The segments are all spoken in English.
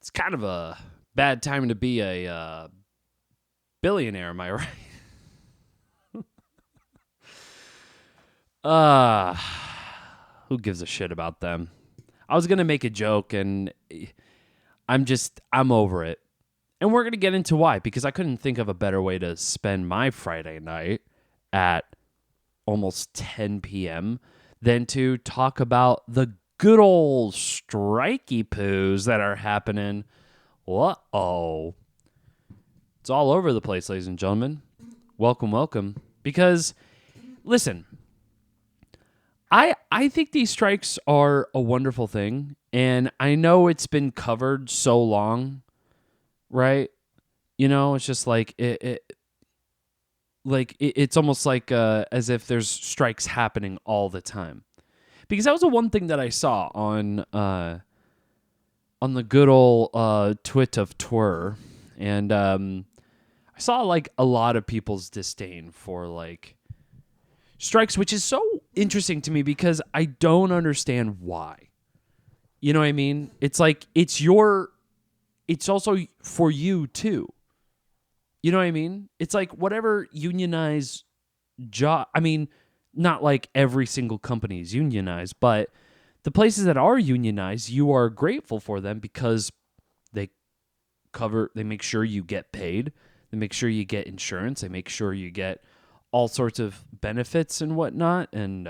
It's kind of a bad time to be a billionaire, am I right? Uh, who gives a shit about them? I was going to make a joke and I'm over it. And we're going to get into why, because I couldn't think of a better way to spend my Friday night at almost 10 p.m. than to talk about the good old strikey poos that are happening. Uh-oh. It's all over the place, ladies and gentlemen. Welcome, welcome. Because, listen, I think these strikes are a wonderful thing, and I know it's been covered so long, right? You know, it's just like it's almost like as if there's strikes happening all the time. Because that was the one thing that I saw on the good old twit of Twitter, and I saw like a lot of people's disdain for like strikes, which is so interesting to me because I don't understand why. You know what I mean? It's like it's also for you too. You know what I mean? It's like whatever unionized job. I mean, not like every single company is unionized, but the places that are unionized, you are grateful for them because they they make sure you get paid. They make sure you get insurance. They make sure you get all sorts of benefits and whatnot, and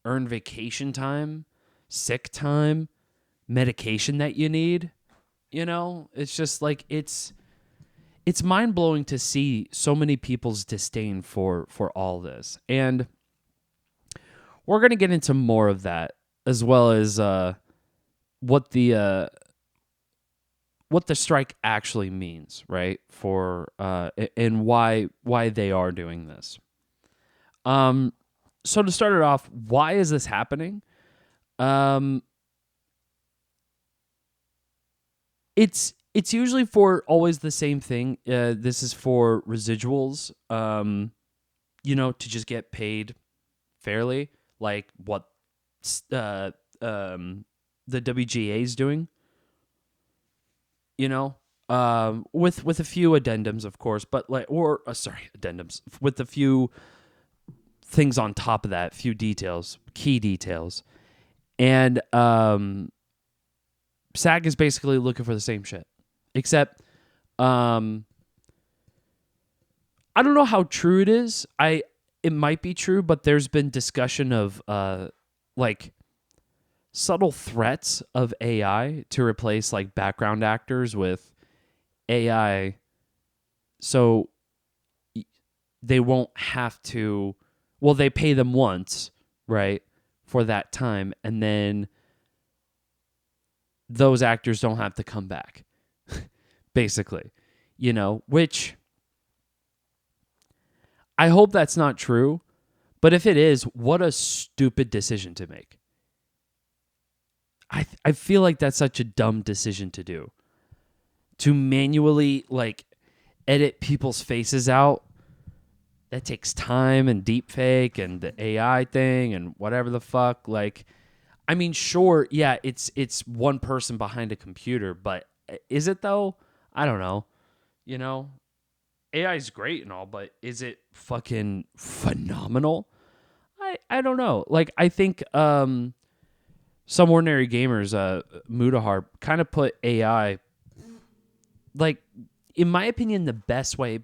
earn vacation time, sick time, medication that you need. You know, it's just like it's mind blowing to see so many people's disdain for all this, and we're gonna get into more of that as well as what the strike actually means, right? For and why they are doing this. So to start it off, why is this happening? It's usually for always the same thing. This is for residuals. To just get paid fairly, like what the WGA is doing. With a few addendums, of course, but addendums with a few things on top of that, few details, key details, and SAG is basically looking for the same shit, except I don't know how true it is. It might be true, but there's been discussion of like subtle threats of AI to replace like background actors with AI, so they won't have to. Well, they pay them once, right, for that time, and then those actors don't have to come back, basically, which I hope that's not true, but if it is, what a stupid decision to make. I feel like that's such a dumb decision to do. To manually, like, edit people's faces out, that takes time and deep fake and the AI thing and whatever the fuck. Like, I mean, sure, yeah, it's one person behind a computer, but is it though? I don't know. AI is great and all, but is it fucking phenomenal? I don't know. Like, I think some ordinary gamers, Mudahar, kind of put AI, like, in my opinion, the best way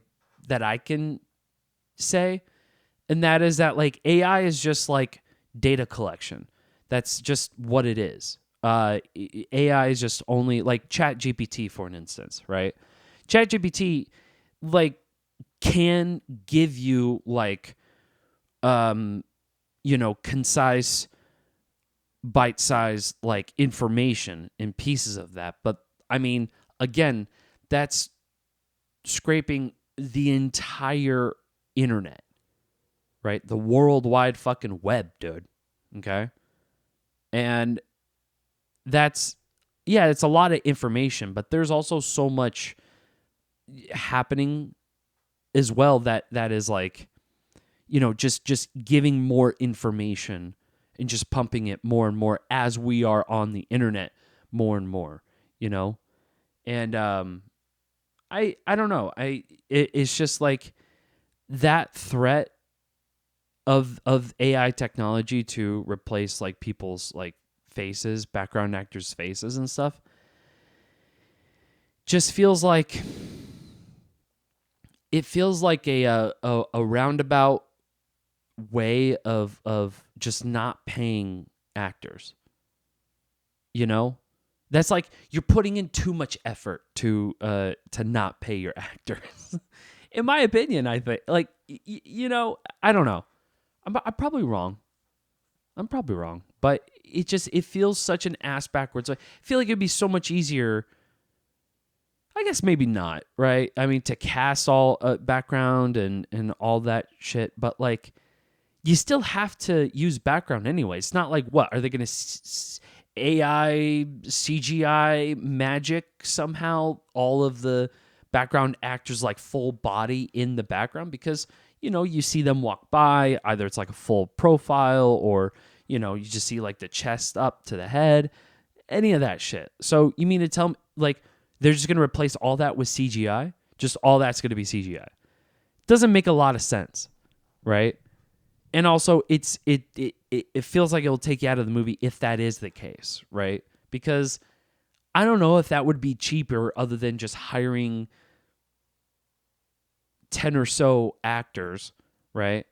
that I can say, and that is that, like, AI is just like data collection. That's just what it is. AI is just only like ChatGPT, for an instance, right? ChatGPT, like, can give you like, concise, bite-sized like information and pieces of that. But I mean, again, that's scraping the entire internet, right? The worldwide fucking web, dude. Okay. And it's a lot of information, but there's also so much happening as well that is like, just giving more information and just pumping it more and more as we are on the internet more and more, And I don't know. It's just like that threat of AI technology to replace like people's like faces, background actors' faces and stuff, just feels like a roundabout way of just not paying actors. You know, that's like you're putting in too much effort to not pay your actors. In my opinion, I think like I don't know. I'm probably wrong. I'm probably wrong, but it feels such an ass backwards. I feel like it'd be so much easier. I guess maybe not, right? I mean, to cast all background and all that shit, but like you still have to use background anyway. It's not like what are they going to AI CGI magic somehow all of the background actors like full body in the background because you see them walk by, either it's like a full profile or you just see like the chest up to the head, any of that shit. So you mean to tell me like they're just going to replace all that with CGI? Just all that's going to be CGI. Doesn't make a lot of sense, right? And also it feels like it'll take you out of the movie if that is the case, right? Because I don't know if that would be cheaper other than just hiring 10 or so actors, right?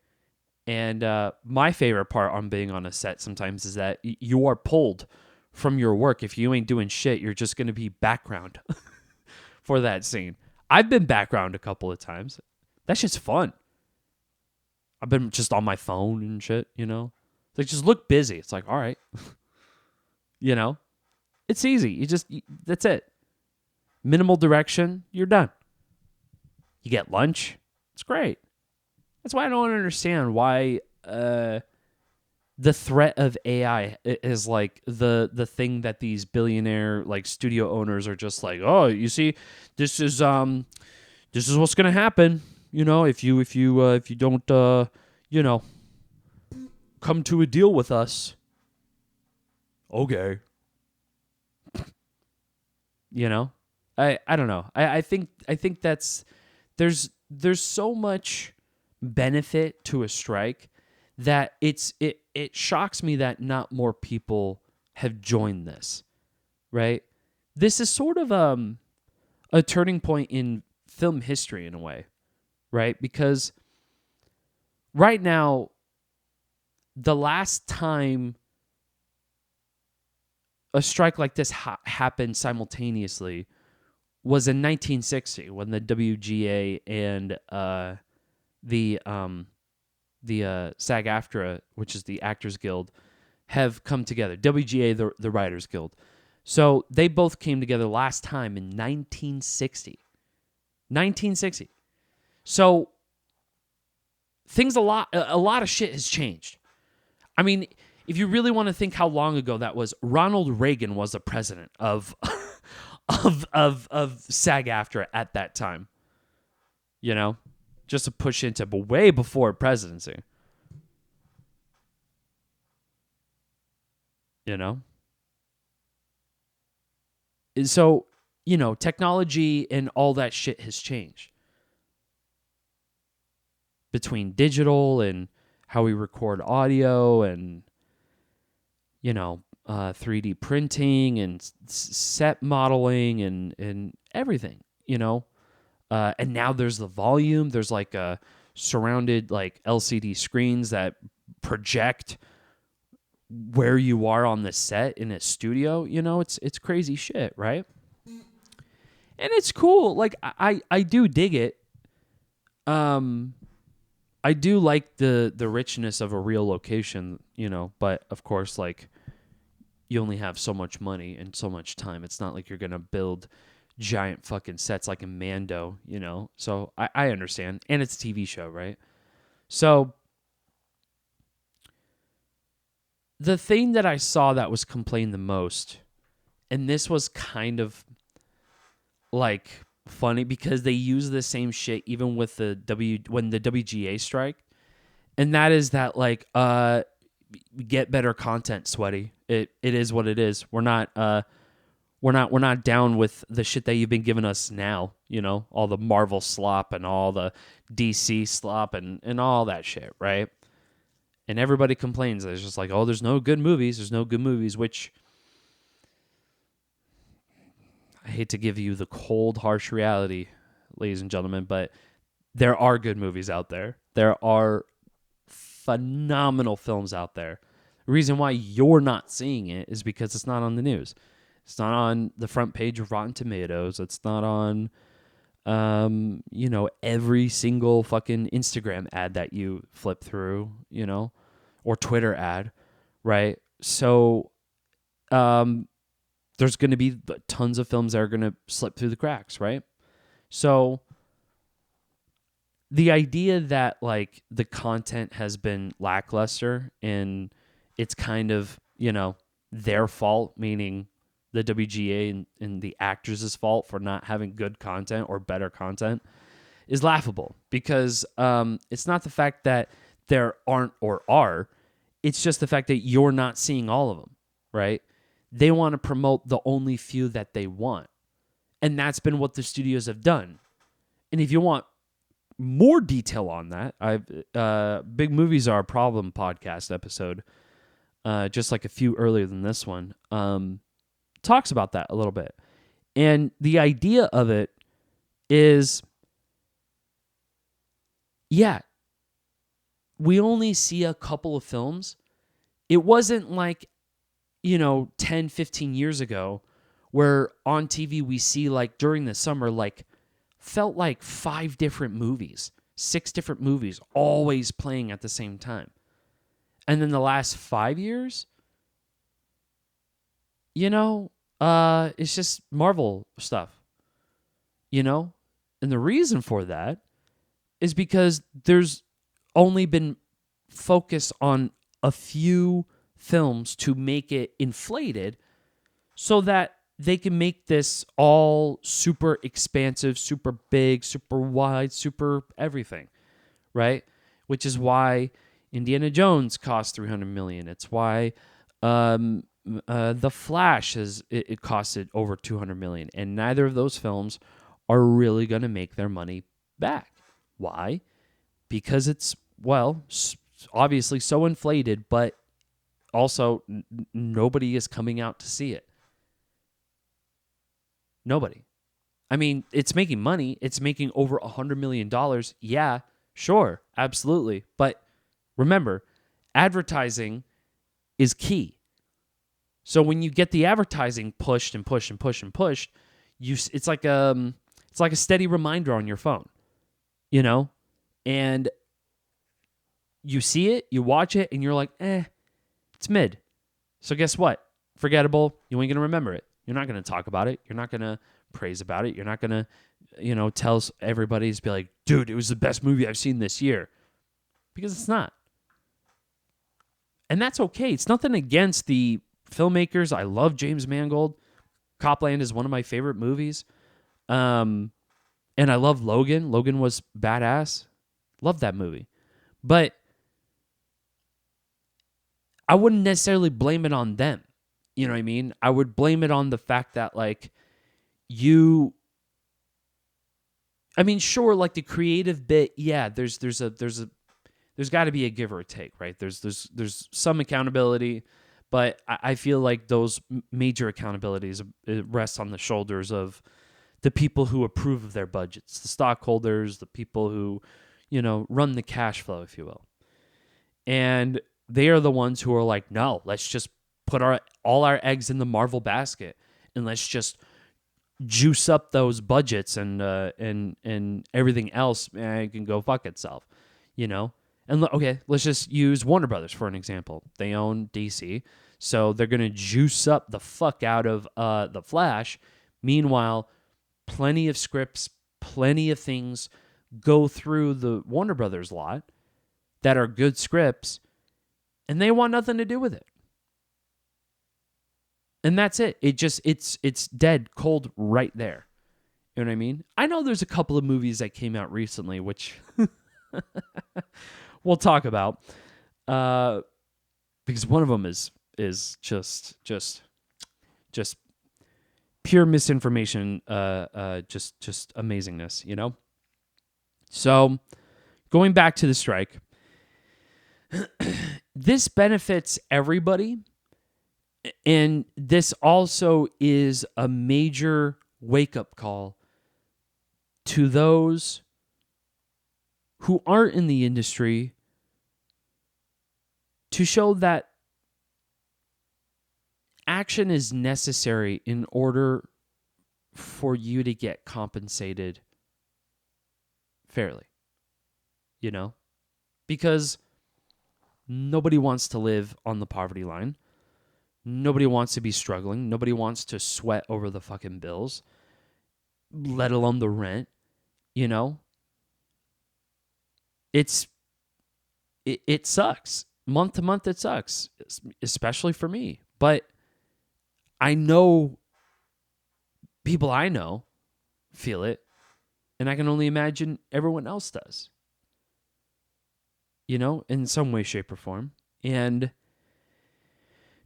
And my favorite part on being on a set sometimes is that you are pulled from your work. If you ain't doing shit, you're just going to be background for that scene. I've been background a couple of times. That shit's fun. I've been just on my phone and shit, Like, just look busy. It's like, all right. It's easy. That's it. Minimal direction, you're done. You get lunch. It's great. That's why I don't understand why the threat of AI is like the thing that these billionaire like studio owners are just like, oh, you see, this is what's gonna happen. If you don't come to a deal with us, okay. I don't know. I think that's there's so much benefit to a strike that it shocks me that not more people have joined this, right? This is sort of a turning point in film history in a way, right? Because right now, the last time a strike like this happened simultaneously was in 1960 when the WGA and the SAG-AFTRA, which is the Actors Guild, have come together. WGA, the Writers Guild. So they both came together last time in 1960. 1960. So a lot of shit has changed. I mean, if you really want to think how long ago that was, Ronald Reagan was the president of of SAG-AFTRA at that time. Just to push into, but way before presidency. So, technology and all that shit has changed. Between digital and how we record audio and, 3D printing and set modeling and everything, and now there's the volume. There's like a surrounded like LCD screens that project where you are on the set in a studio. It's crazy shit, right? And it's cool. Like I do dig it. I do like the richness of a real location, but of course, like you only have so much money and so much time. It's not like you're gonna build giant fucking sets like in Mando, So I understand. And it's a TV show, right? So the thing that I saw that was complained the most, and this was kind of like funny because they use the same shit even with when the WGA strike, and that is that like get better content, sweaty. It is what it is. We're We're not down with the shit that you've been giving us now, all the Marvel slop and all the DC slop and all that shit, right? And everybody complains. It's just like, oh, there's no good movies. There's no good movies, which I hate to give you the cold, harsh reality, ladies and gentlemen, but there are good movies out there. There are phenomenal films out there. The reason why you're not seeing it is because it's not on the news. It's not on the front page of Rotten Tomatoes. It's not on, every single fucking Instagram ad that you flip through, or Twitter ad, right? So, there's going to be tons of films that are going to slip through the cracks, right? So, the idea that like the content has been lackluster and it's kind of, their fault, meaning the WGA and the actors' fault for not having good content or better content, is laughable because it's not the fact that there aren't or are. It's just the fact that you're not seeing all of them, right? They want to promote the only few that they want. And that's been what the studios have done. And if you want more detail on that, Big Movies Are a Problem podcast episode, just like a few earlier than this one, talks about that a little bit. And the idea of it is, yeah, we only see a couple of films. It wasn't like, 10, 15 years ago where on TV we see like during the summer, like felt like 5 different movies, 6 different movies always playing at the same time. And then the last 5 years, it's just Marvel stuff, And the reason for that is because there's only been focus on a few films to make it inflated so that they can make this all super expansive, super big, super wide, super everything, right? Which is why Indiana Jones cost $300 million. It's why The Flash it costed over $200 million, and neither of those films are really going to make their money back. Why? Because it's, obviously so inflated, but also nobody is coming out to see it. Nobody. I mean, it's making money. It's making over $100 million. Yeah, sure, absolutely. But remember, advertising is key. So when you get the advertising pushed and pushed and pushed and pushed, it's like a steady reminder on your phone, and you see it, you watch it, and you're like, it's mid. So guess what? Forgettable. You ain't gonna remember it. You're not gonna talk about it. You're not gonna praise about it. You're not gonna, tell everybody to be like, dude, it was the best movie I've seen this year, because it's not. And that's okay. It's nothing against the filmmakers. I love James Mangold. Copland is one of my favorite movies. And I love Logan. Logan was badass. Love that movie. But I wouldn't necessarily blame it on them. You know what I mean? I would blame it on the fact that, like, sure, like the creative bit, yeah, there's got to be a give or a take, right? There's some accountability, but I feel like those major accountabilities rest on the shoulders of the people who approve of their budgets, the stockholders, the people who, run the cash flow, if you will. And they are the ones who are like, no, let's just put all our eggs in the Marvel basket and let's just juice up those budgets and everything else can go fuck itself, And okay, let's just use Warner Brothers for an example. They own DC, so they're gonna juice up the fuck out of The Flash. Meanwhile, plenty of scripts, plenty of things go through the Warner Brothers lot that are good scripts, and they want nothing to do with it. And that's it. It's dead cold right there. You know what I mean? I know there's a couple of movies that came out recently, which we'll talk about, because one of them is just pure misinformation, just amazingness, you know? So going back to the strike, this benefits everybody. And this also is a major wake-up call to those who aren't in the industry to show that action is necessary in order for you to get compensated fairly, you know? Because nobody wants to live on the poverty line. Nobody wants to be struggling. Nobody wants to sweat over the fucking bills, let alone the rent, you know? It sucks. Month to month, it sucks, especially for me. But I know people I know feel it, and I can only imagine everyone else does, you know, in some way, shape, or form. And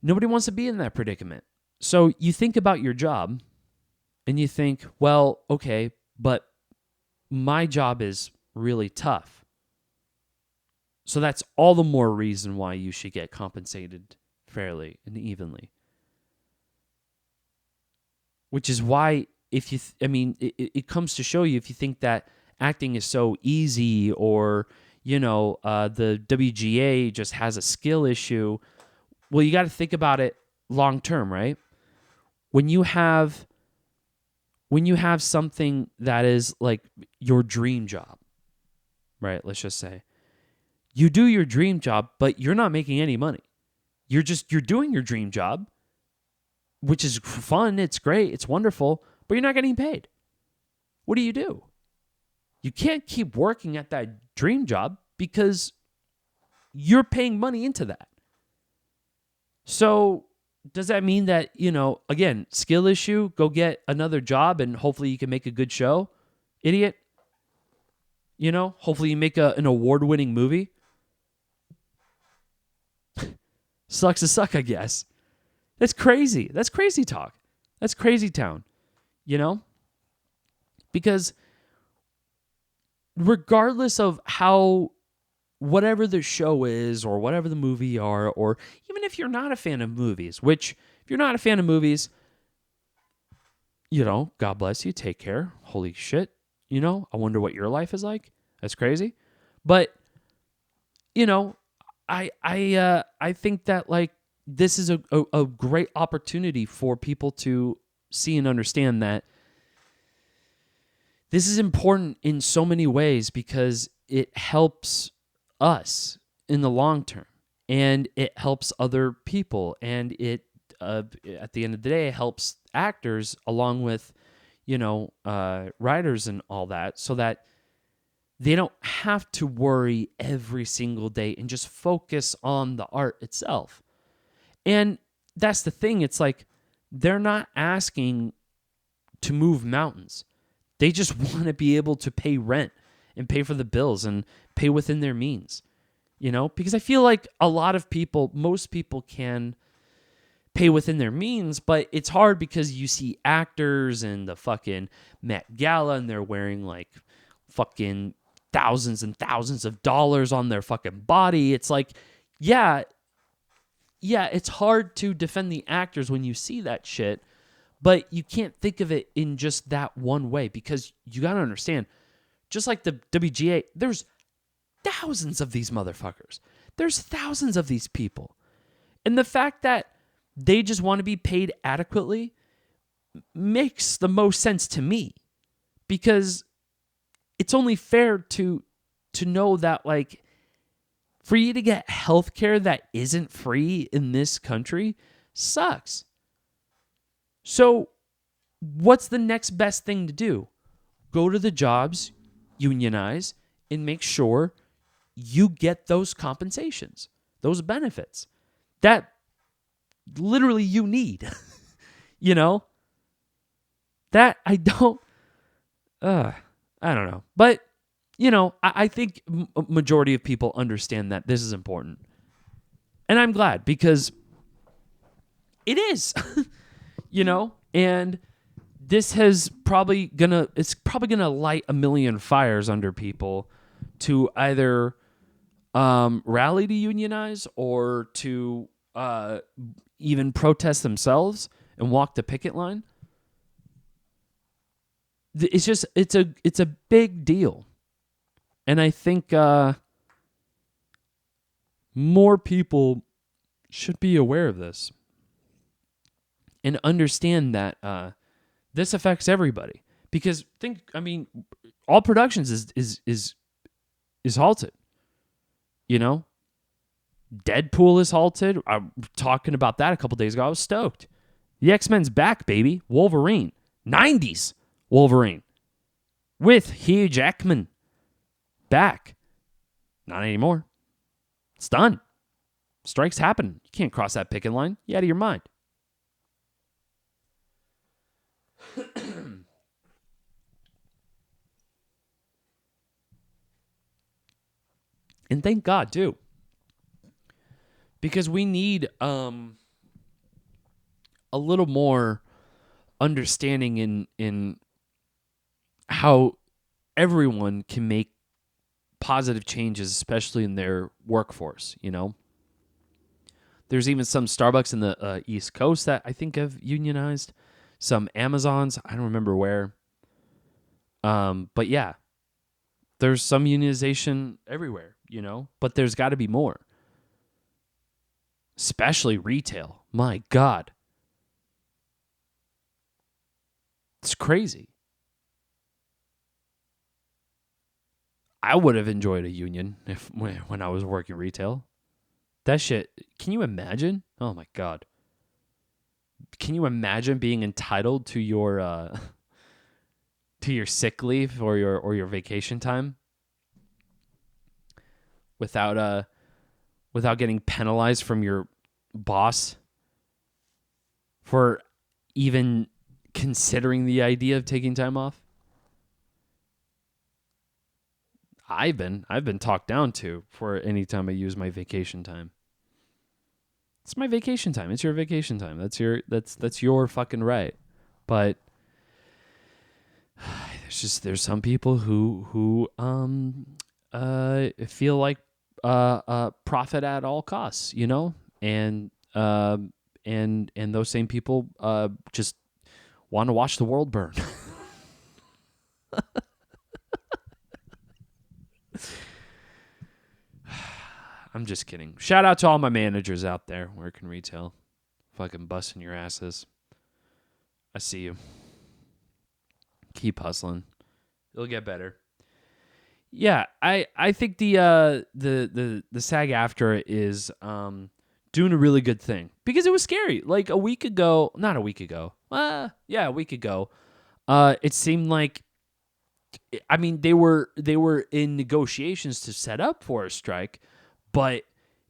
nobody wants to be in that predicament. So you think about your job and you think, well, okay, but my job is really tough. So that's all the more reason why you should get compensated fairly and evenly. Which is why, if you, it comes to show you, if you think that acting is so easy, or, you know, the WGA just has a skill issue, well, you got to think about it long term, right? When you have something that is like your dream job, right? Let's just say you do your dream job, but you're not making any money. You're doing your dream job, which is fun. It's great. It's wonderful, but you're not getting paid. What do? You can't keep working at that dream job because you're paying money into that. So does that mean that, you know, again, skill issue, go get another job and hopefully you can make a good show? Idiot. You know, hopefully you make an award-winning movie. Sucks to suck, I guess. That's crazy. That's crazy talk. That's crazy town, you know? Because regardless of how, whatever the show is or whatever the movie are, or even if you're not a fan of movies, which if you're not a fan of movies, you know, God bless you, take care. Holy shit. You know, I wonder what your life is like. That's crazy. But, you know, I think that, like, this is a great opportunity for people to see and understand that this is important in so many ways, because it helps us in the long term, and it helps other people, and it at the end of the day, it helps actors along with, you know, writers and all that, so that they don't have to worry every single day and just focus on the art itself. And that's the thing. It's like they're not asking to move mountains. They just want to be able to pay rent and pay for the bills and pay within their means, you know? Because I feel like a lot of people, most people can pay within their means, but it's hard because you see actors in the fucking Met Gala and they're wearing like fucking thousands and thousands of dollars on their fucking body. It's like, yeah, it's hard to defend the actors when you see that shit, but you can't think of it in just that one way, because you got to understand, just like the WGA, there's thousands of these motherfuckers. There's thousands of these people. And the fact that they just want to be paid adequately makes the most sense to me, because it's only fair to know that, like, for you to get healthcare that isn't free in this country sucks. So what's the next best thing to do? Go to the jobs, unionize, and make sure you get those compensations, those benefits that literally you need. You know? That I don't know. But, you know, I think a majority of people understand that this is important. And I'm glad, because it is, you know? And this has it's probably gonna light a million fires under people to either rally to unionize or to even protest themselves and walk the picket line. It's a big deal, and I think more people should be aware of this and understand that this affects everybody. Because all productions is halted. You know, Deadpool is halted. I'm talking about that a couple days ago. I was stoked. The X-Men's back, baby. Wolverine, 90s Wolverine with Hugh Jackman back. Not anymore. It's done. Strikes happen. You can't cross that picket line. You're out of your mind. And thank God, too. Because we need a little more understanding in how everyone can make positive changes, especially in their workforce, you know? There's even some Starbucks in the East Coast that I think have unionized. Some Amazons, I don't remember where. But yeah, there's some unionization everywhere, you know? But there's got to be more. Especially retail. My God. It's crazy. I would have enjoyed a union when I was working retail. That shit, can you imagine? Oh my God. Can you imagine being entitled to your sick leave or your vacation time without getting penalized from your boss for even considering the idea of taking time off? I've been talked down to for any time I use my vacation themes It's my vacation time. It's your vacation time. That's your fucking right. But there's some people who feel like profit at all costs, you know, and those same people just want to watch the world burn. I'm just kidding. Shout out to all my managers out there working retail. Fucking busting your asses. I see you. Keep hustling. It'll get better. Yeah, I think the SAG-AFTRA is doing a really good thing because it was scary. Like a week ago, a week ago. It seemed like, I mean, they were in negotiations to set up for a strike, but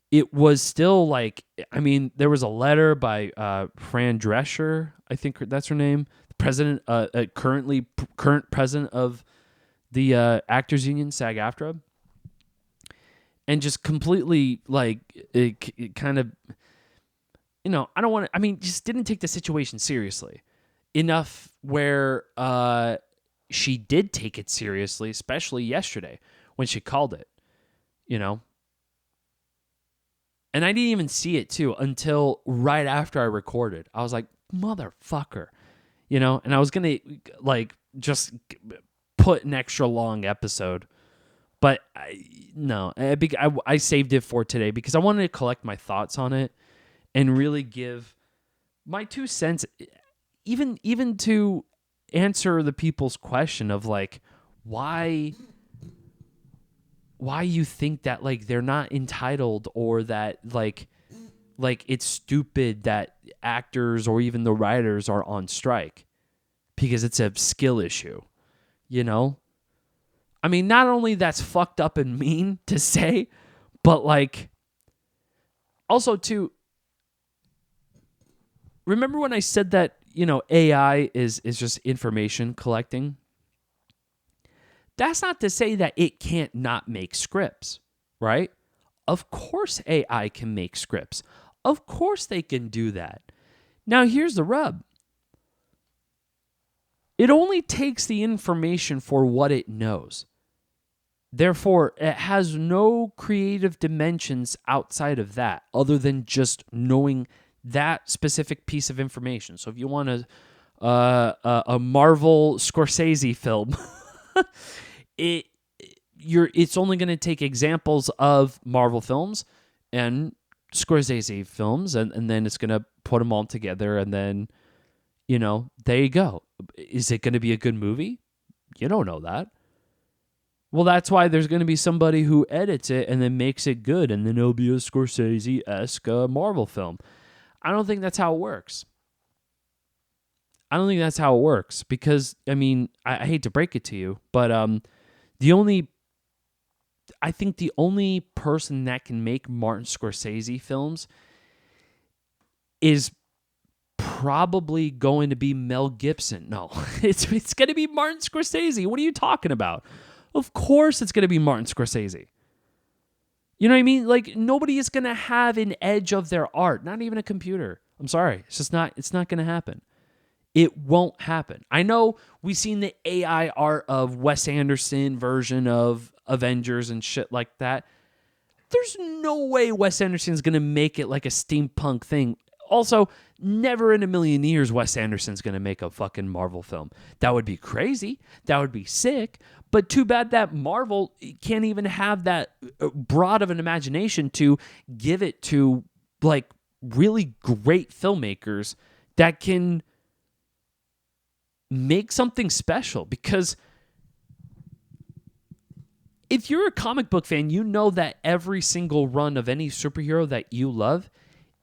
it was still like, I mean, there was a letter by Fran Drescher, I think that's her name, president, current president of the Actors Union, SAG-AFTRA, and just completely like it kind of, you know, I don't want to. I mean, just didn't take the situation seriously enough where she did take it seriously, especially yesterday when she called it, you know. And I didn't even see it too until right after I recorded. I was like, motherfucker, you know. And I was gonna like just put an extra long episode, but I saved it for today because I wanted to collect my thoughts on it and really give my 2 cents, even to answer the people's question of like why you think that like they're not entitled, or that like it's stupid that actors or even the writers are on strike because it's a skill issue. You know, I mean, not only that's fucked up and mean to say, but like also too, remember when I said that, you know, AI is just information collecting? That's not to say that it can't not make scripts, right? Of course AI can make scripts. Of course they can do that. Now here's the rub. It only takes the information for what it knows. Therefore, it has no creative dimensions outside of that other than just knowing that specific piece of information. So if you want a Marvel Scorsese film, it's only going to take examples of Marvel films and Scorsese films, and then it's going to put them all together, and then, there you go. Is it going to be a good movie? You don't know that. Well, that's why there's going to be somebody who edits it and then makes it good, and then it'll be a Scorsese-esque Marvel film. I don't think that's how it works. Because, I hate to break it to you, but I think the only person that can make Martin Scorsese films is probably going to be Mel Gibson. No, it's going to be Martin Scorsese. What are you talking about? Of course it's going to be Martin Scorsese. You know what I mean? Like, nobody is going to have an edge of their art, not even a computer. I'm sorry. It's not going to happen. It won't happen. I know we've seen the AI art of Wes Anderson version of Avengers and shit like that. There's no way Wes Anderson's going to make it like a steampunk thing. Also, never in a million years Wes Anderson's going to make a fucking Marvel film. That would be crazy. That would be sick. But too bad that Marvel can't even have that broad of an imagination to give it to, like, really great filmmakers that can make something special. Because if you're a comic book fan, you know that every single run of any superhero that you love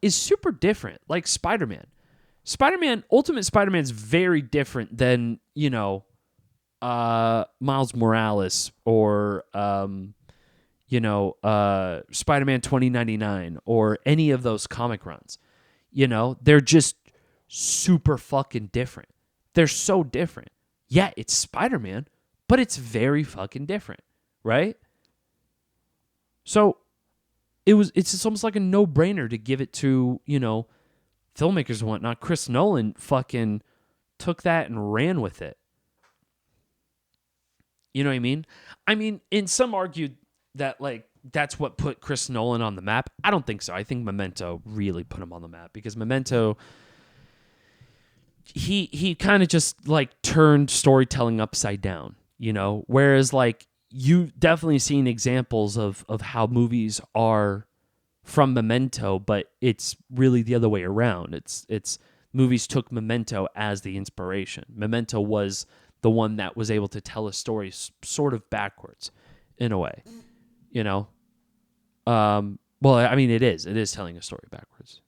is super different. Like Spider-Man. Ultimate Spider-Man is very different than, Miles Morales or, Spider-Man 2099 or any of those comic runs. They're just super fucking different. They're so different. Yeah, it's Spider-Man, but it's very fucking different, right? So it's just almost like a no-brainer to give it to, filmmakers and whatnot. Chris Nolan fucking took that and ran with it. You know what I mean? And some argued that, like, that's what put Chris Nolan on the map. I don't think so. I think Memento really put him on the map, because Memento, he kind of just, like, turned storytelling upside down, Whereas, like, you've definitely seen examples of how movies are from Memento, but it's really the other way around. It's movies took Memento as the inspiration. Memento was the one that was able to tell a story sort of backwards, in a way, Well, I mean, it is telling a story backwards.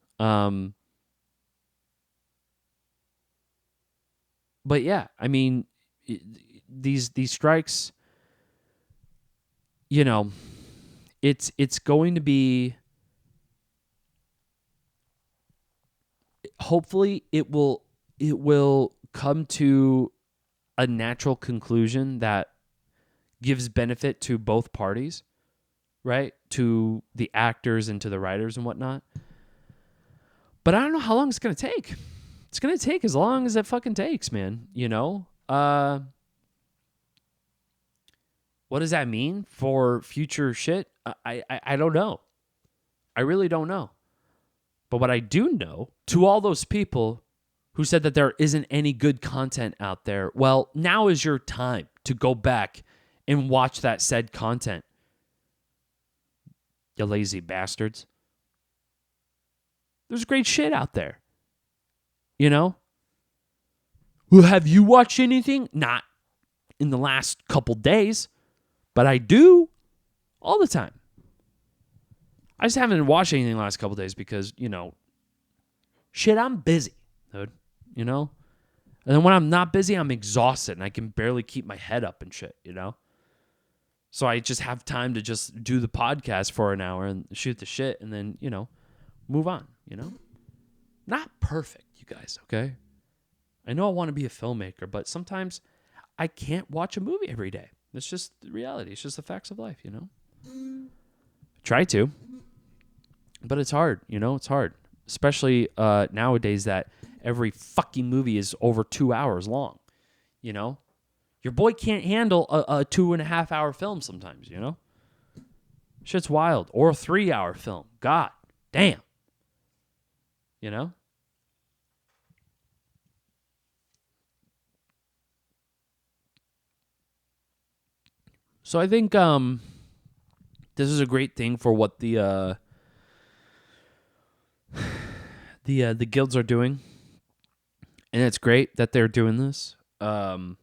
But yeah, I mean, these strikes, it's going to be. Hopefully, it will come to a natural conclusion that gives benefit to both parties, right? To the actors and to the writers and whatnot. But I don't know how long it's going to take. It's going to take as long as it fucking takes, man. What does that mean for future shit? I don't know. I really don't know. But what I do know, to all those people who said that there isn't any good content out there, well, now is your time to go back and watch that said content. You lazy bastards. There's great shit out there. Well, have you watched anything? Not in the last couple days, but I do all the time. I just haven't watched anything the last couple days because, shit, I'm busy, dude. And then when I'm not busy, I'm exhausted and I can barely keep my head up and shit, So I just have time to just do the podcast for an hour and shoot the shit and then, move on, Not perfect, you guys, okay? I know I want to be a filmmaker, but sometimes I can't watch a movie every day. It's just the reality. It's just the facts of life, Try to, but it's hard, It's hard, especially nowadays that every fucking movie is over 2 hours long, You know, your boy can't handle a 2.5 hour film sometimes. You know, shit's wild. Or a 3 hour film. God damn. You know. So I think this is a great thing for what the guilds are doing, and it's great that they're doing this. And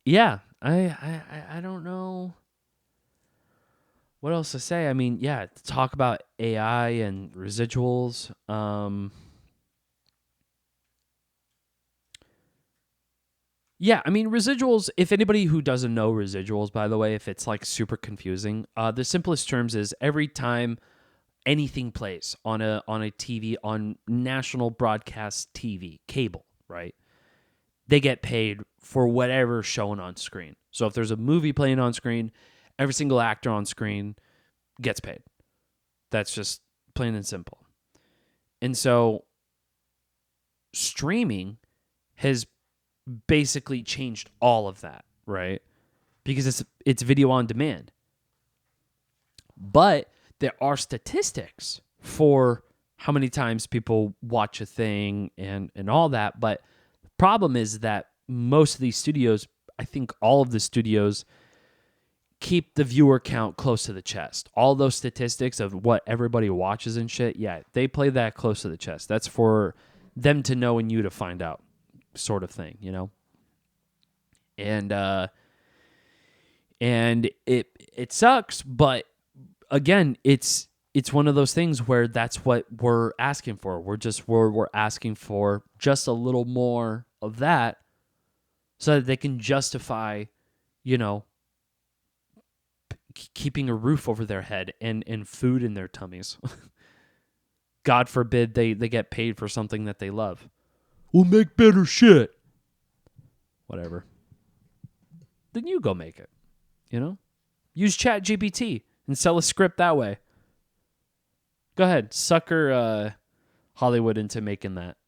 yeah, I don't know what else to say. I mean, yeah, talk about AI and residuals. Yeah, I mean residuals, if anybody who doesn't know residuals, by the way, if it's like super confusing, the simplest terms is every time anything plays on a TV, on national broadcast TV, cable, right? They get paid for whatever's shown on screen. So if there's a movie playing on screen, every single actor on screen gets paid. That's just plain and simple. And so streaming has basically changed all of that, right? Because it's video on demand. But there are statistics for how many times people watch a thing and all that. But the problem is that most of these studios, I think all of the studios, keep the viewer count close to the chest. All those statistics of what everybody watches and shit, yeah, they play that close to the chest. That's for them to know and you to find out, sort of thing, you know? And it sucks, but again, it's one of those things where that's what we're asking for. We're asking for just a little more of that so that they can justify, you know, keeping a roof over their head and food in their tummies. God forbid they get paid for something that they love. We'll make better shit. Whatever. Then you go make it. You know? Use ChatGPT and sell a script that way. Go ahead. Sucker Hollywood into making that.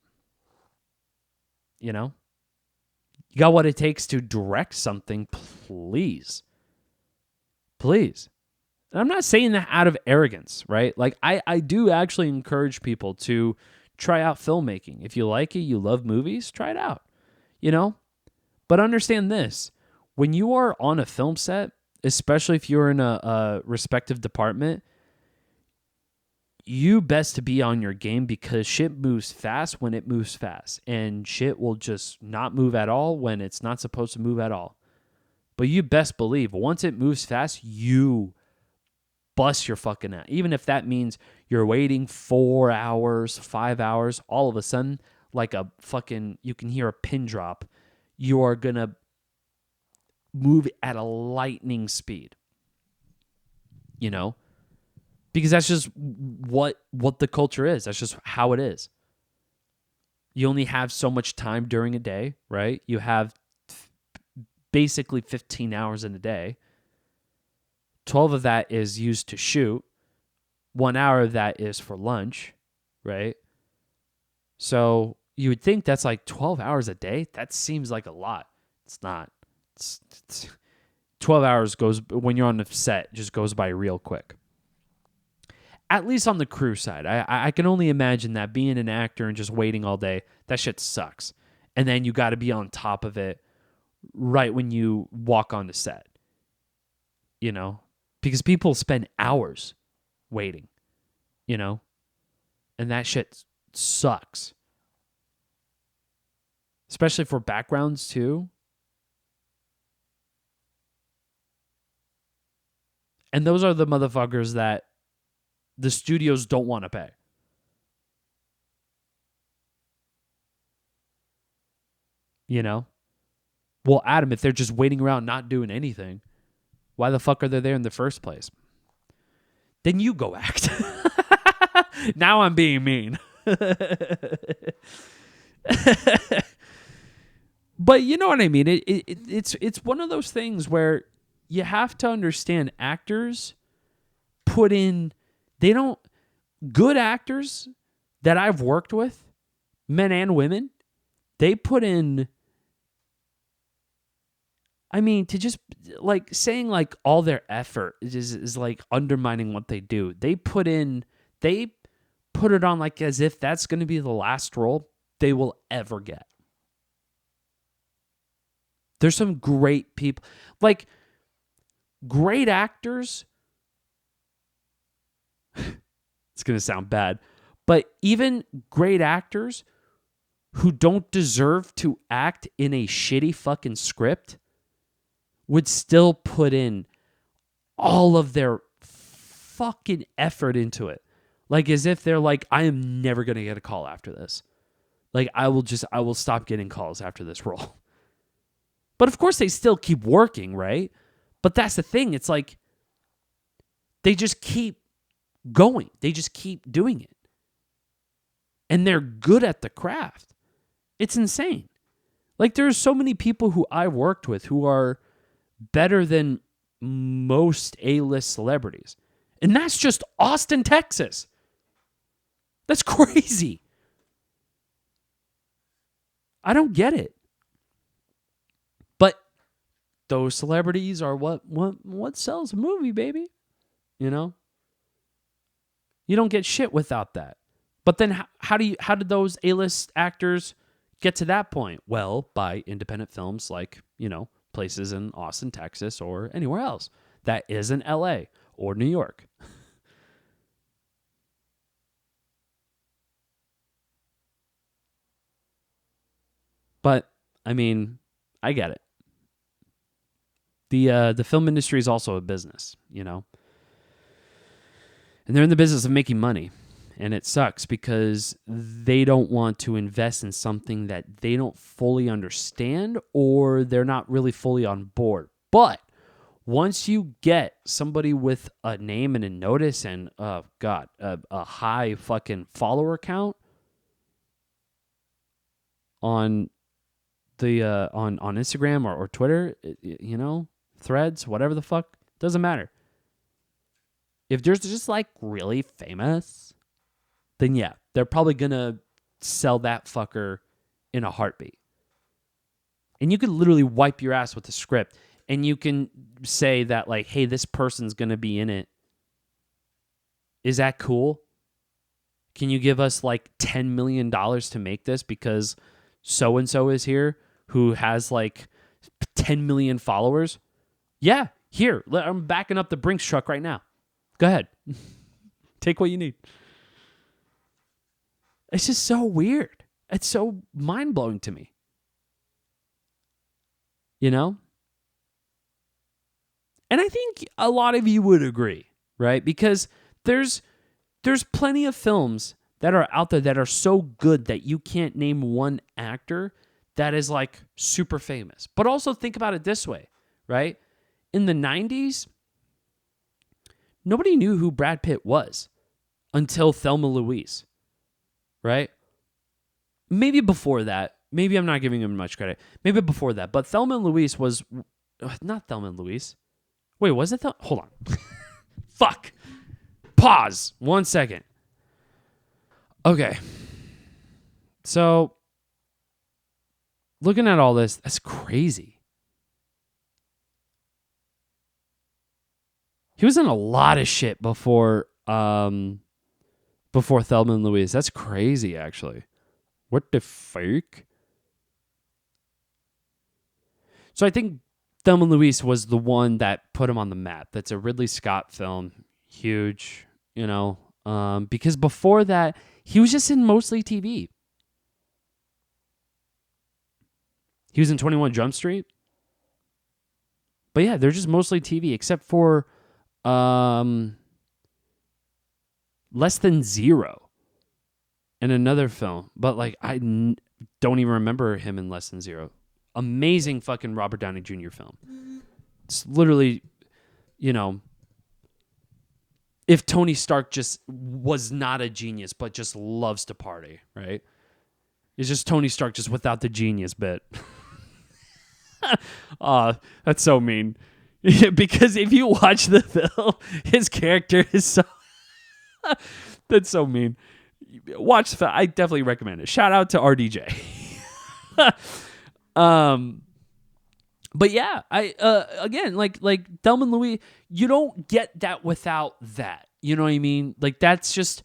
You know? You got what it takes to direct something, please. Please. And I'm not saying that out of arrogance, right? Like, I do actually encourage people to try out filmmaking. If you like it, you love movies, try it out. You know? But understand this. When you are on a film set, especially if you're in a respective department, you best to be on your game because shit moves fast when it moves fast. And shit will just not move at all when it's not supposed to move at all. But you best believe once it moves fast, you bust your fucking ass. Even if that means you're waiting 4 hours, 5 hours, all of a sudden, like a fucking, you can hear a pin drop, you are going to move at a lightning speed. You know? Because that's just what the culture is. That's just how it is. You only have so much time during a day, right? You have basically 15 hours in a day. 12 of that is used to shoot. 1 hour of that is for lunch, right? So you would think that's like 12 hours a day. That seems like a lot. It's not. It's 12 hours goes, when you're on the set, just goes by real quick. At least on the crew side. I can only imagine that being an actor and just waiting all day, that shit sucks. And then you got to be on top of it right when you walk on the set. You know? Because people spend hours waiting. You know? And that shit sucks. Especially for backgrounds too. And those are the motherfuckers that the studios don't want to pay. You know? Well, Adam, if they're just waiting around not doing anything, why the fuck are they there in the first place? Then you go act. Now I'm being mean. But you know what I mean? It's one of those things where you have to understand actors put in, good actors that I've worked with, men and women, they put in, I mean, to just like saying like all their effort is like undermining what they do. They put it on like as if that's going to be the last role they will ever get. There's some great people, like great actors. It's going to sound bad, but even great actors who don't deserve to act in a shitty fucking script would still put in all of their fucking effort into it. Like as if they're like, I am never going to get a call after this. Like I will stop getting calls after this role. But of course they still keep working, right? But that's the thing. It's like they just keep going. They just keep doing it. And they're good at the craft. It's insane. Like there's so many people who I worked with who are better than most A-list celebrities. And that's just Austin, Texas. That's crazy. I don't get it. But those celebrities are what sells a movie, baby. You know? You don't get shit without that. But then how did those A-list actors get to that point? Well, by independent films like, you know, places in Austin, Texas, or anywhere else that isn't LA or New York. But I mean, I get it. The film industry is also a business, you know, and they're in the business of making money, and it sucks because they don't want to invest in something that they don't fully understand or they're not really fully on board. But once you get somebody with a name and a notice and a high fucking follower count on the on Instagram or Twitter, you know, Threads, whatever the fuck, doesn't matter. If they're just like really famous, then yeah, they're probably gonna sell that fucker in a heartbeat. And you could literally wipe your ass with the script, and you can say that like, hey, this person's gonna be in it. Is that cool? Can you give us like $10 million to make this because so and so is here who has like 10 million followers? Yeah, here, I'm backing up the Brinks truck right now. Go ahead. Take what you need. It's just so weird. It's so mind-blowing to me. You know? And I think a lot of you would agree, right? Because there's plenty of films that are out there that are so good that you can't name one actor that is like super famous. But also think about it this way, right? In the 90s, nobody knew who Brad Pitt was until Thelma Louise, right? Maybe before that. Maybe I'm not giving him much credit. Maybe before that. But Thelma and Louise was... Not Thelma and Louise. Wait, was it Hold on. Fuck. Pause. 1 second. Okay. So, looking at all this, that's crazy. He was in a lot of shit before Thelma and Louise. That's crazy, actually. What the fuck? So I think Thelma and Louise was the one that put him on the map. That's a Ridley Scott film. Huge, you know. Because before that, he was just in mostly TV. He was in 21 Jump Street. But yeah, they're just mostly TV, except for Less Than Zero and another film. But like, don't even remember him in Less Than Zero. Amazing fucking Robert Downey Jr. film. It's literally, you know, if Tony Stark just was not a genius, but just loves to party, right? It's just Tony Stark just without the genius bit. That's so mean. Because if you watch the film, his character is so... That's so mean. watch the film. I definitely recommend it. Shout out to RDJ. But yeah, I again, like Thelma and Louise, you don't get that without that. You know what I mean? Like, that's just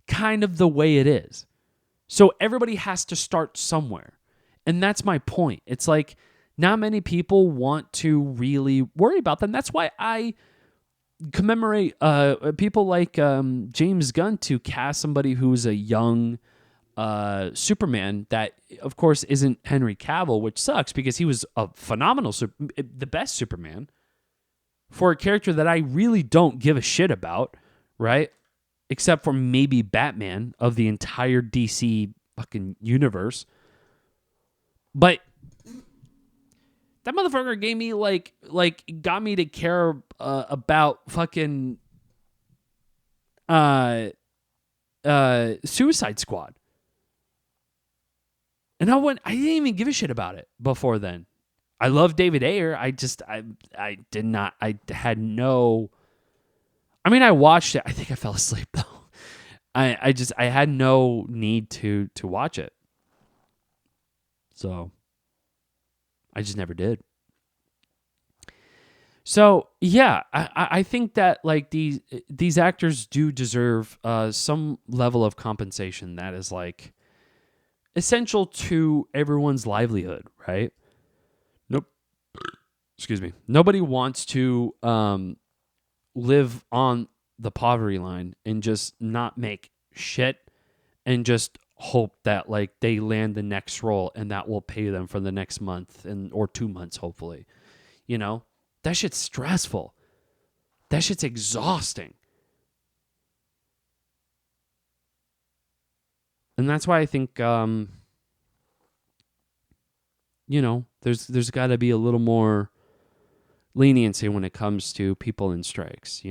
kind of the way it is. So everybody has to start somewhere. And that's my point. It's like, not many people want to really worry about them. That's why I commemorate people like James Gunn to cast somebody who's a young Superman that, of course, isn't Henry Cavill, which sucks because he was a phenomenal, the best Superman for a character that I really don't give a shit about, right? Except for maybe Batman of the entire DC fucking universe. But that motherfucker gave me got me to care about fucking Suicide Squad. And I didn't even give a shit about it before then. I love David Ayer. I watched it. I think I fell asleep though. I had no need to watch it. So I just never did. So yeah, I think that like these actors do deserve some level of compensation that is like essential to everyone's livelihood, right? Nope. Excuse me. Nobody wants to live on the poverty line and just not make shit and just hope that like they land the next role and that will pay them for the next month or 2 months, hopefully. You know, that shit's stressful. That shit's exhausting. And that's why I think, there's got to be a little more leniency when it comes to people in strikes,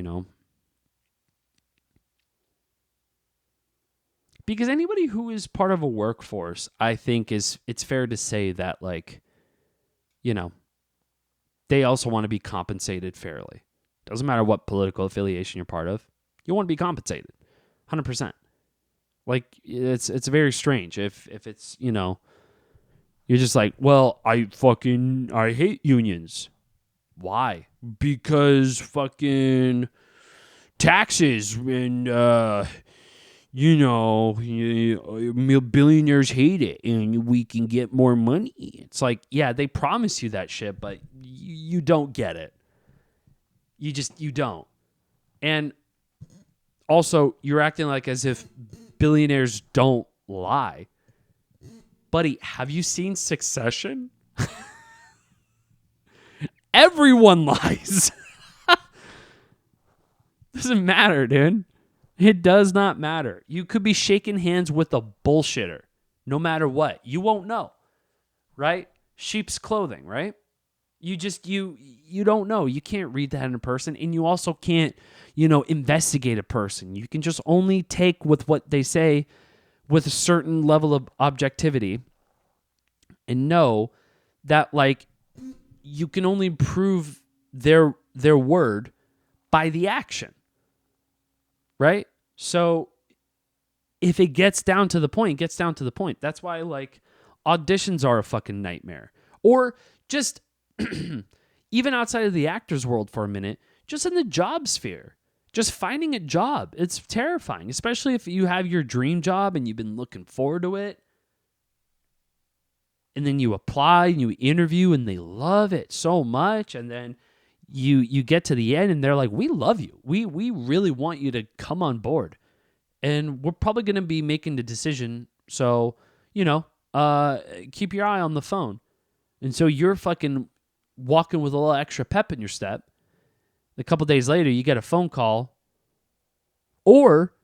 Because anybody who is part of a workforce, I think it's fair to say that, like, they also want to be compensated fairly. Doesn't matter what political affiliation you're part of. You want to be compensated. 100%. Like, it's very strange if it's, you're just like, well, I hate unions. Why? Because fucking taxes and, billionaires hate it and we can get more money. It's like, yeah, they promise you that shit, but you don't get it. You don't. And also, you're acting like as if billionaires don't lie. Buddy, have you seen Succession? Everyone lies. Doesn't matter, dude. It does not matter. You could be shaking hands with a bullshitter, no matter what. You won't know, right? Sheep's clothing, right? You don't know. You can't read that in a person, and you also can't, investigate a person. You can just only take with what they say with a certain level of objectivity and know that, like, you can only prove their word by the action. Right? So if it gets down to the point, it gets down to the point. That's why, like, auditions are a fucking nightmare. Or just even outside of the actor's world for a minute, just in the job sphere. Just finding a job. It's terrifying, especially if you have your dream job and you've been looking forward to it. And then you apply and you interview and they love it so much. And then you get to the end and they're like, we love you. We really want you to come on board. And we're probably going to be making the decision. So, keep your eye on the phone. And so you're fucking walking with a little extra pep in your step. A couple days later, you get a phone call. Or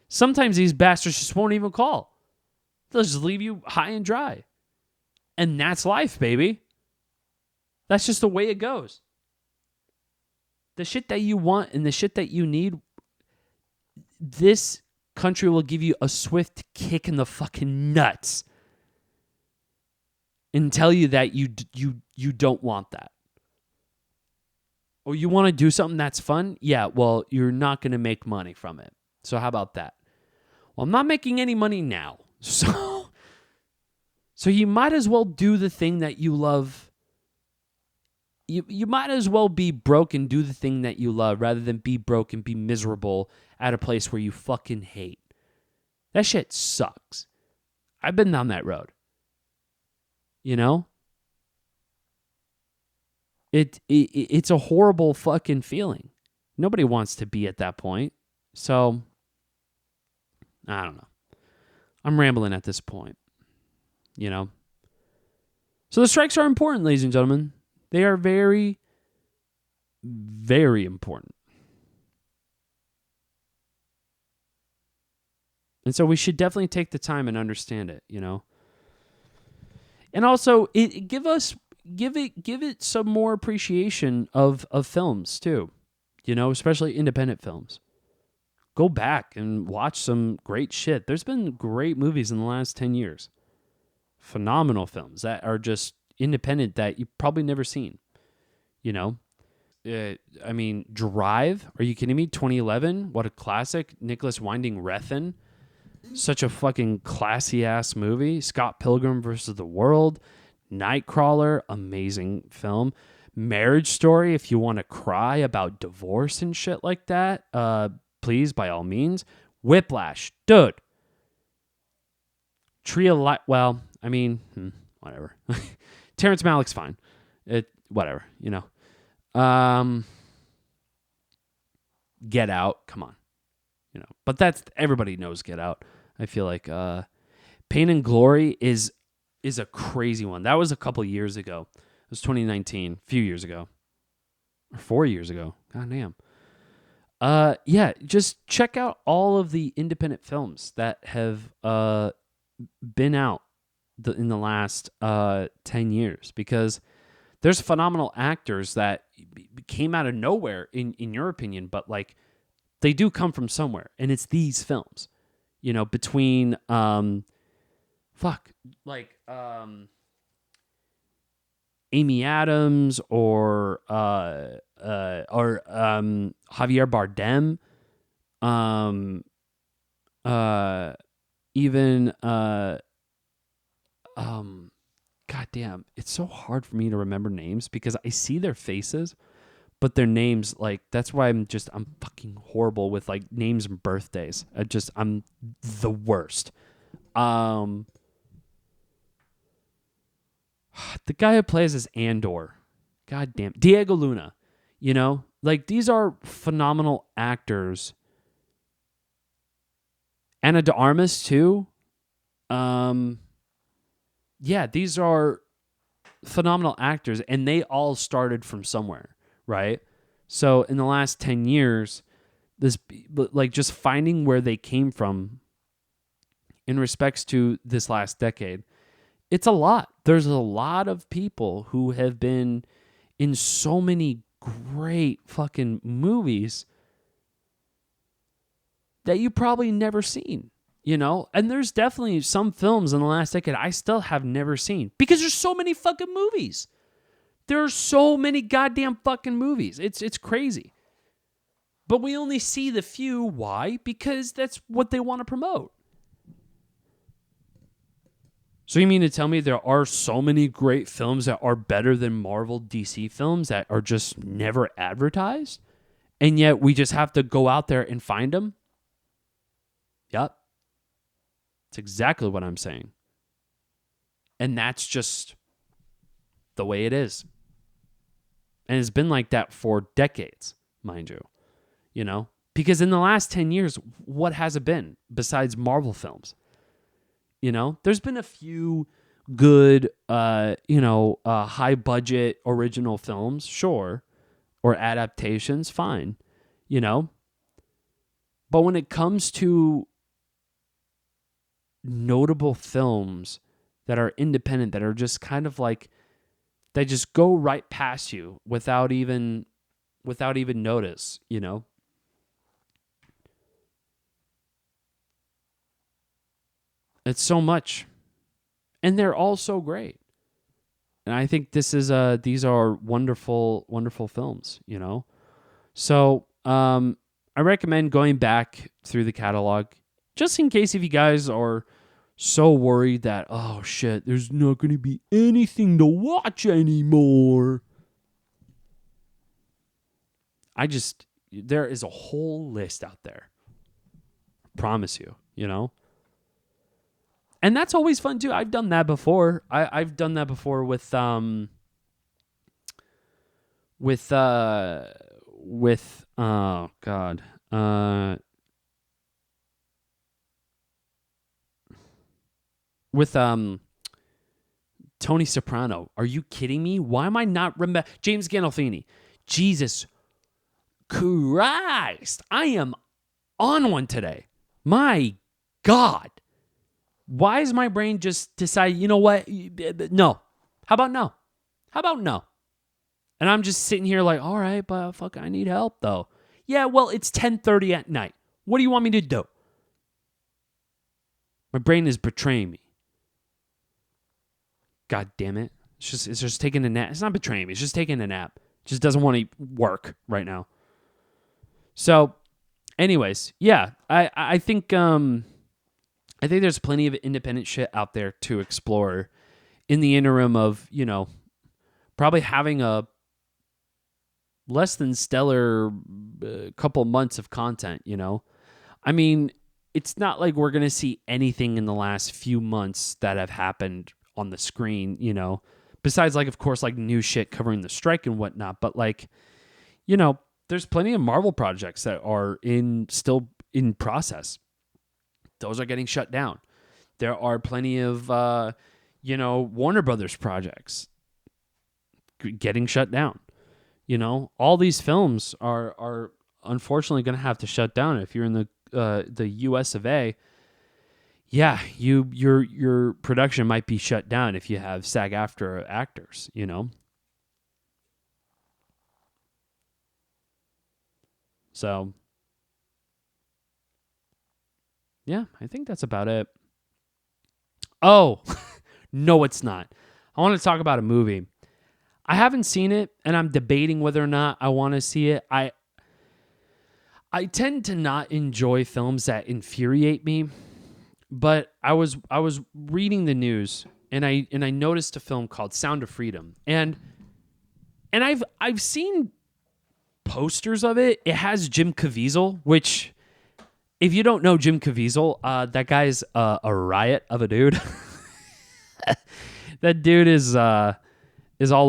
sometimes these bastards just won't even call. They'll just leave you high and dry. And that's life, baby. That's just the way it goes. The shit that you want and the shit that you need, this country will give you a swift kick in the fucking nuts and tell you that you don't want that. Or you want to do something that's fun? Yeah, well, you're not going to make money from it. So how about that? Well, I'm not making any money now. So you might as well do the thing that you love. You might as well be broke and do the thing that you love rather than be broke and be miserable at a place where you fucking hate. That shit sucks. I've been down that road. You know? It's a horrible fucking feeling. Nobody wants to be at that point. So, I don't know. I'm rambling at this point. You know? So the strikes are important, ladies and gentlemen. They are very, very important. And so we should definitely take the time and understand it, you know? And also, give it some more appreciation of films too, you know, especially independent films. Go back and watch some great shit. There's been great movies in the last 10 years. Phenomenal films that are just independent that you've probably never seen, you know? I mean, Drive, are you kidding me? 2011, what a classic. Nicholas Winding Refn, such a fucking classy-ass movie. Scott Pilgrim versus the World. Nightcrawler, amazing film. Marriage Story, if you want to cry about divorce and shit like that, please, by all means. Whiplash, dude. Tree of Life, well, I mean, whatever. Terrence Malick's fine. Whatever, you know. Get Out, come on. You know, but everybody knows Get Out. I feel like Pain and Glory is a crazy one. That was a couple years ago. It was 2019, a few years ago. Or 4 years ago. God damn. Yeah, just check out all of the independent films that have been out in the last 10 years, because there's phenomenal actors that came out of nowhere in your opinion, but like they do come from somewhere, and it's these films, you know, between Amy Adams or Javier Bardem, even goddamn, it's so hard for me to remember names because I see their faces, but their names, like, that's why I'm fucking horrible with like names and birthdays. I'm the worst. The guy who plays as Andor, goddamn, Diego Luna, you know, like these are phenomenal actors. Ana de Armas too. Yeah, these are phenomenal actors, and they all started from somewhere, right? So in the last 10 years, like just finding where they came from in respects to this last decade, it's a lot. There's a lot of people who have been in so many great fucking movies that you probably never seen, you know? And there's definitely some films in the last decade I still have never seen because there's so many fucking movies. There are so many goddamn fucking movies. It's crazy. But we only see the few. Why? Because that's what they want to promote. So you mean to tell me there are so many great films that are better than Marvel DC films that are just never advertised? And yet we just have to go out there and find them? Yep. That's exactly what I'm saying. And that's just the way it is. And it's been like that for decades, mind you. You know? Because in the last 10 years, what has it been besides Marvel films? You know, there's been a few good, high budget original films, sure, or adaptations, fine, you know. But when it comes to notable films that are independent, that are just kind of like, they just go right past you without even notice, you know. It's so much. And they're all so great. And I think these are wonderful, wonderful films, you know? So I recommend going back through the catalog, just in case if you guys are so worried that, oh shit, there's not going to be anything to watch anymore. There is a whole list out there. Promise you, you know? And that's always fun too. I've done that before. I've done that before with oh god. With Tony Soprano. Are you kidding me? Why am I not remember James Gandolfini? Jesus Christ. I am on one today. My God. Why is my brain just decide, you know what? No. How about no? How about no? And I'm just sitting here like, all right, but fuck, I need help though. Yeah, well, it's 10:30 at night. What do you want me to do? My brain is betraying me. God damn it. It's just taking a nap. It's not betraying me. It's just taking a nap. It just doesn't want to work right now. So, anyways, yeah, I think there's plenty of independent shit out there to explore in the interim of, you know, probably having a less than stellar couple months of content, you know? I mean, it's not like we're going to see anything in the last few months that have happened on the screen, you know, besides like, of course, like new shit covering the strike and whatnot. But like, you know, there's plenty of Marvel projects that are still in process. Those are getting shut down. There are plenty of, Warner Brothers projects getting shut down. You know, all these films are unfortunately going to have to shut down. If you're in the U.S. of A., yeah, your production might be shut down if you have SAG-AFTRA actors. You know, so yeah, I think that's about it. Oh, no, it's not. I want to talk about a movie. I haven't seen it, and I'm debating whether or not I want to see it. I tend to not enjoy films that infuriate me, but I was reading the news, and I noticed a film called Sound of Freedom, and I've seen posters of it. It has Jim Caviezel, which, if you don't know Jim Caviezel, that guy's a riot of a dude. That dude is all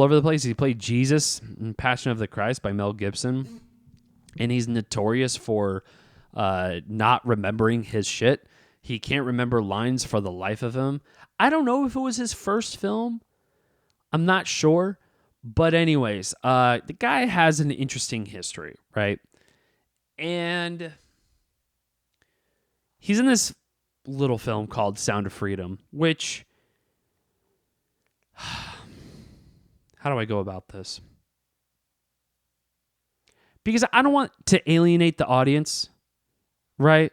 over the place. He played Jesus in Passion of the Christ by Mel Gibson, and he's notorious for not remembering his shit. He can't remember lines for the life of him. I don't know if it was his first film. I'm not sure. But anyways, the guy has an interesting history, right? And he's in this little film called Sound of Freedom, which... How do I go about this? Because I don't want to alienate the audience, right?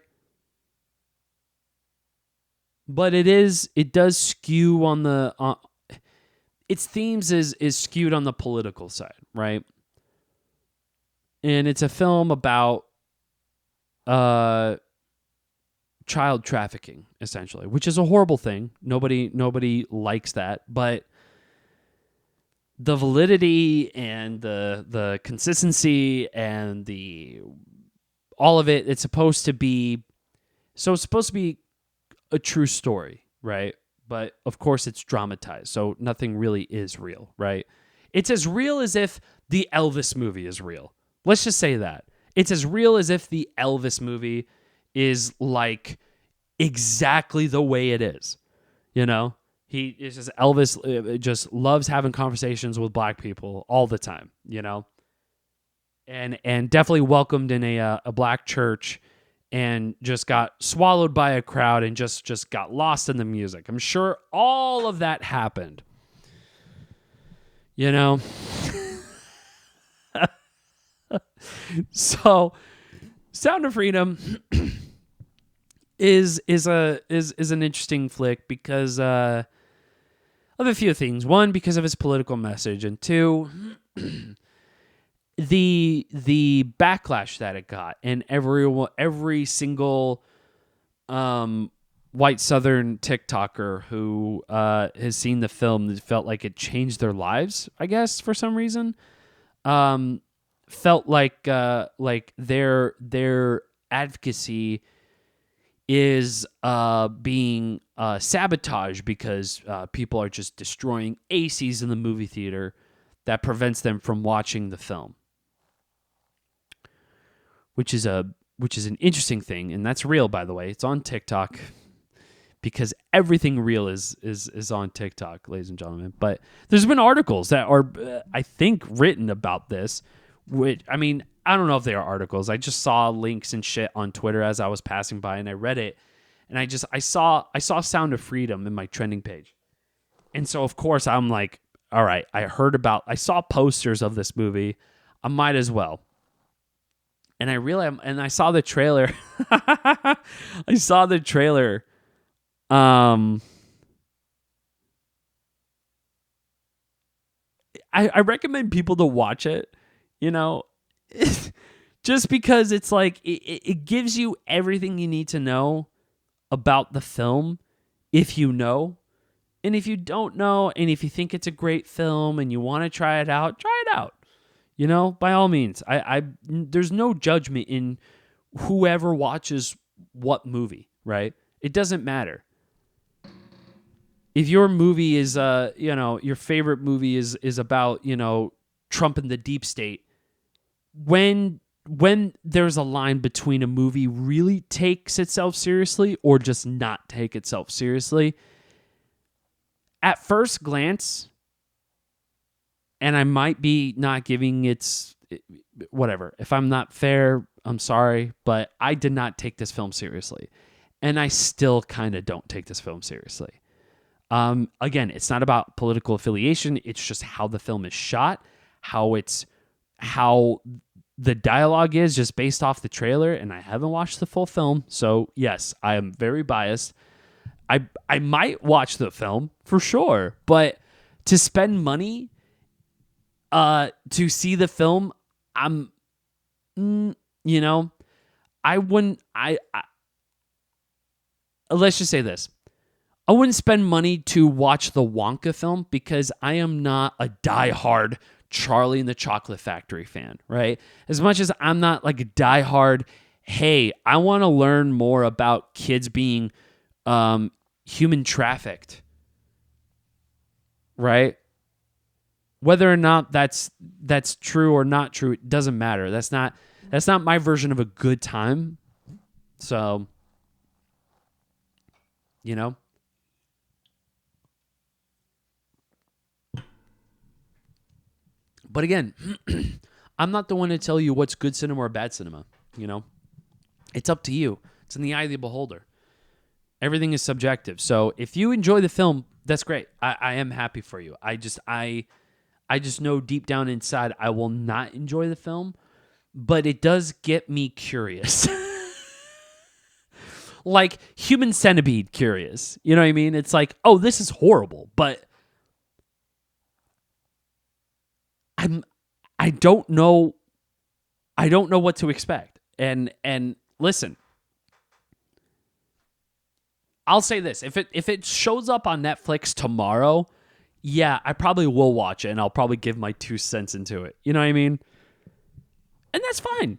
But it does skew on the... its themes is skewed on the political side, right? And it's a film about child trafficking, essentially, which is a horrible thing. Nobody likes that, but the validity and the consistency and all of it, it's supposed to be a true story, right? But of course it's dramatized, so nothing really is real, right? It's as real as if the Elvis movie is real. Let's just say that. It's as real as if the Elvis movie is like exactly the way it is, you know? Elvis just loves having conversations with black people all the time, you know? And definitely welcomed in a black church and just got swallowed by a crowd and just got lost in the music. I'm sure all of that happened. You know? So, Sound of Freedom is an interesting flick because of a few things. One, because of its political message, and two, the backlash that it got, and every single white Southern TikToker who has seen the film that felt like it changed their lives, I guess, for some reason. Felt like their advocacy is being sabotaged because people are just destroying ACs in the movie theater that prevents them from watching the film, which is an interesting thing, and that's real, by the way. It's on TikTok because everything real is on TikTok, ladies and gentlemen. But there's been articles that are, I think, written about this. Which, I mean, I don't know if they are articles. I just saw links and shit on Twitter as I was passing by, and I read it, and I saw Sound of Freedom in my trending page, and so of course I'm like, all right, I saw posters of this movie, I might as well. And I saw the trailer. I saw the trailer. I recommend people to watch it, you know, just because it's like it gives you everything you need to know about the film if you know. And if you don't know, and if you think it's a great film and you want to try it out, try it out. You know, by all means. There's no judgment in whoever watches what movie, right? It doesn't matter. If your movie is your favorite movie is about, Trump and the deep state, when there's a line between a movie really takes itself seriously or just not take itself seriously, at first glance, and I might be not giving its whatever. If I'm not fair, I'm sorry, but I did not take this film seriously. And I still kind of don't take this film seriously. Again, it's not about political affiliation. It's just how the film is shot, how the dialogue is just based off the trailer. And I haven't watched the full film. So yes, I am very biased. I might watch the film for sure, but to spend money to see the film, I wouldn't. Let's just say this. I wouldn't spend money to watch the Wonka film because I am not a diehard Charlie and the Chocolate Factory fan, right? As much as I'm not like a diehard, hey, I want to learn more about kids being human trafficked, right? Whether or not that's true or not true, it doesn't matter. That's not my version of a good time. So, But again, I'm not the one to tell you what's good cinema or bad cinema, It's up to you. It's in the eye of the beholder. Everything is subjective. So if you enjoy the film, that's great. I am happy for you. I just know deep down inside I will not enjoy the film, but it does get me curious. Like Human Centipede curious. You know what I mean? It's like, oh, this is horrible, but I don't know what to expect. And listen, I'll say this. If it shows up on Netflix tomorrow, yeah, I probably will watch it and I'll probably give my 2 cents into it. You know what I mean? And that's fine.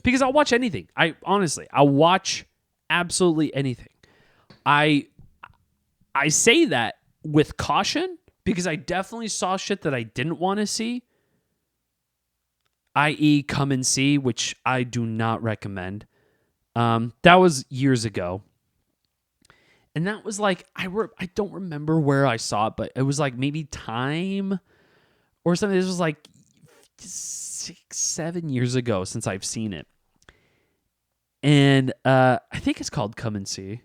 Because I'll watch anything. I'll watch absolutely anything. I say that with caution because I definitely saw shit that I didn't want to see, i.e. Come and See, which I do not recommend. That was years ago. And that was like, I don't remember where I saw it, but it was like maybe Time or something. This was like 6-7 years ago since I've seen it. And I think it's called Come and See.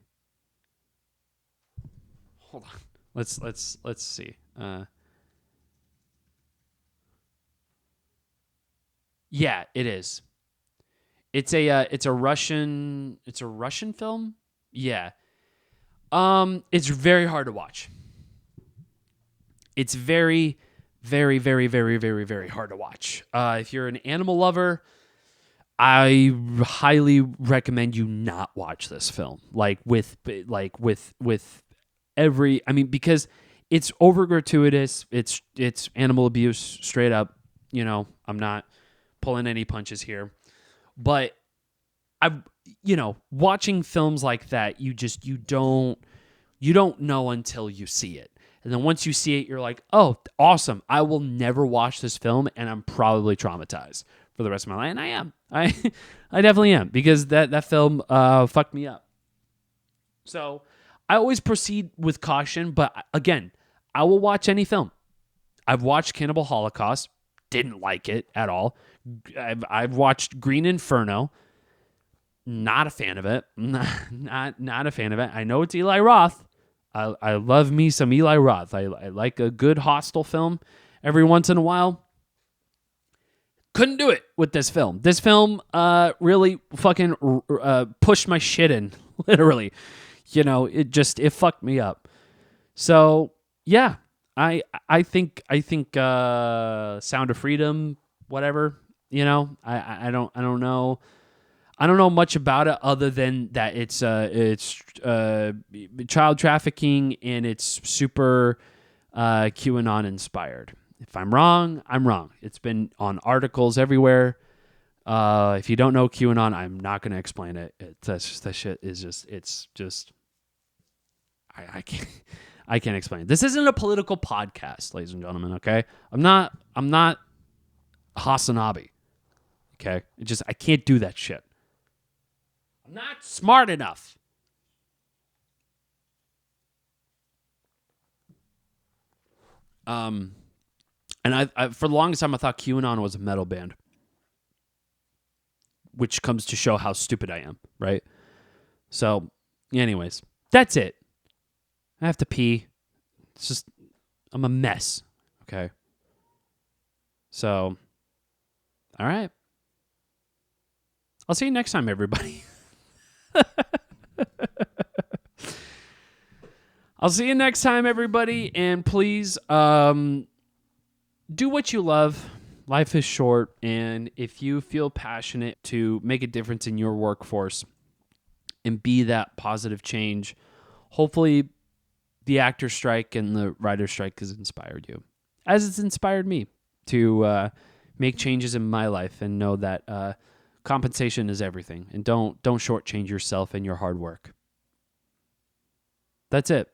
Hold on. Let's see. Yeah, it is. It's a Russian film. Yeah. It's very hard to watch. It's very, very, very, very, very, very hard to watch. If you're an animal lover, I highly recommend you not watch this film. With every, I mean, because it's over gratuitous. It's animal abuse straight up. I'm not pulling any punches here, but I, watching films like that, you don't know until you see it. And then once you see it, you're like, oh, awesome. I will never watch this film, and I'm probably traumatized for the rest of my life. And I am. I definitely am, because that film fucked me up. So I always proceed with caution, but again, I will watch any film. I've watched Cannibal Holocaust, didn't like it at all. I've watched Green Inferno, not a fan of it. Not a fan of it. I know it's Eli Roth. I love me some Eli Roth. I like a good Hostel film every once in a while. Couldn't do it with this film. This film really fucking pushed my shit in, literally. It fucked me up. So yeah, I think Sound of Freedom, whatever. I don't know. I don't know much about it other than that it's child trafficking, and it's super QAnon inspired. If I'm wrong, I'm wrong. It's been on articles everywhere. If you don't know QAnon, I'm not going to explain it. That shit is just I can't explain it. This isn't a political podcast, ladies and gentlemen. Okay, I'm not Hasanabi. Okay, I can't do that shit. I'm not smart enough. And I for the longest time I thought QAnon was a metal band, which comes to show how stupid I am, right? So, anyways, that's it. I have to pee. I'm a mess. Okay. So, all right. I'll see you next time, everybody. I'll see you next time, everybody. And please do what you love. Life is short. And if you feel passionate to make a difference in your workforce and be that positive change, hopefully the actor strike and the writer strike has inspired you, as it's inspired me to make changes in my life and know that compensation is everything. And don't shortchange yourself and your hard work. That's it.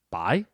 Bye.